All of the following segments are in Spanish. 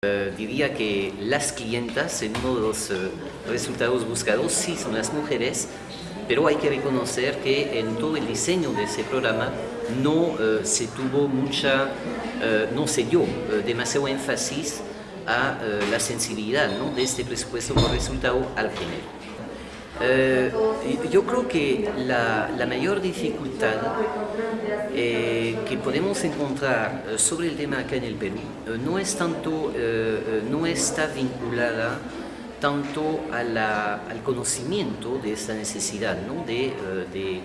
Diría que las clientas en uno de los resultados buscados sí son las mujeres, pero hay que reconocer que en todo el diseño de ese programa no se dio demasiado énfasis a la sensibilidad, ¿no?, de este presupuesto por resultado al género. Yo creo que la mayor dificultad que podemos encontrar sobre el tema acá en el Perú no está vinculada tanto al conocimiento de esta necesidad, ¿no?, de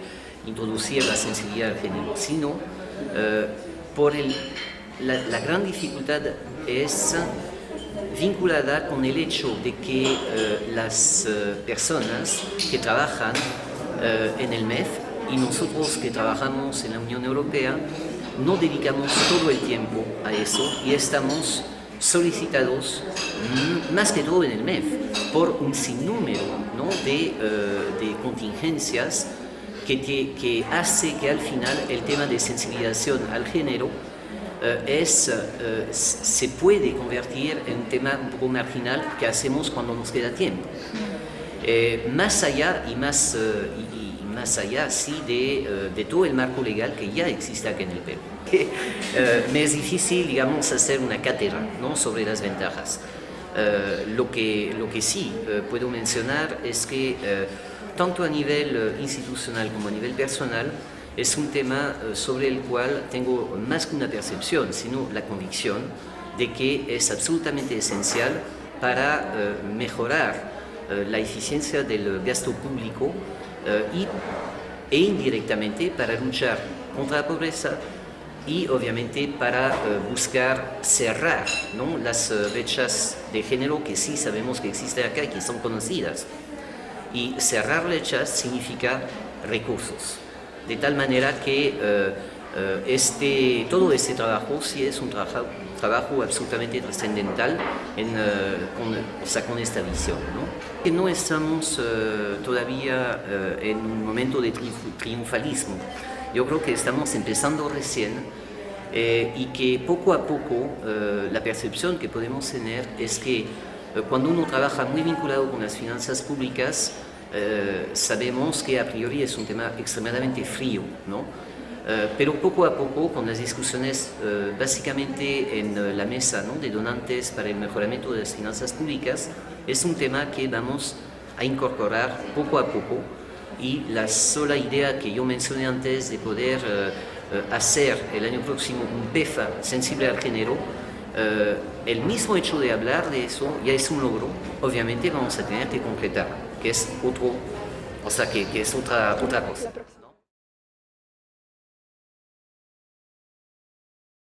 introducir la sensibilidad al género, sino la gran dificultad es vinculada con el hecho de que las personas que trabajan en el MEF y nosotros que trabajamos en la Unión Europea no dedicamos todo el tiempo a eso y estamos solicitados, más que todo en el MEF, por un sinnúmero, ¿no?, de contingencias que hace que al final el tema de sensibilización al género se puede convertir en un tema un poco marginal que hacemos cuando nos queda tiempo. Más allá sí de todo el marco legal que ya existe aquí en el Perú. Me es difícil, digamos, hacer una cátedra, ¿no?, sobre las ventajas. Lo que sí puedo mencionar es que tanto a nivel institucional como a nivel personal es un tema sobre el cual tengo más que una percepción, sino la convicción de que es absolutamente esencial para mejorar la eficiencia del gasto público e indirectamente para luchar contra la pobreza y obviamente para buscar cerrar, ¿no?, las brechas de género que sí sabemos que existen acá y que son conocidas. Y cerrar brechas significa recursos. De tal manera que todo este trabajo sí es un trabajo absolutamente trascendental con esta visión, ¿no? Que no estamos todavía en un momento de triunfalismo. Yo creo que estamos empezando recién y que poco a poco la percepción que podemos tener es que cuando uno trabaja muy vinculado con las finanzas públicas, sabemos que a priori es un tema extremadamente frío, ¿no? Pero poco a poco, con las discusiones básicamente en la mesa, ¿no?, de donantes para el mejoramiento de las finanzas públicas, es un tema que vamos a incorporar poco a poco, y la sola idea que yo mencioné antes de poder hacer el año próximo un PEFA sensible al género, el mismo hecho de hablar de eso ya es un logro. Obviamente vamos a tener que concretar, que es otra cosa.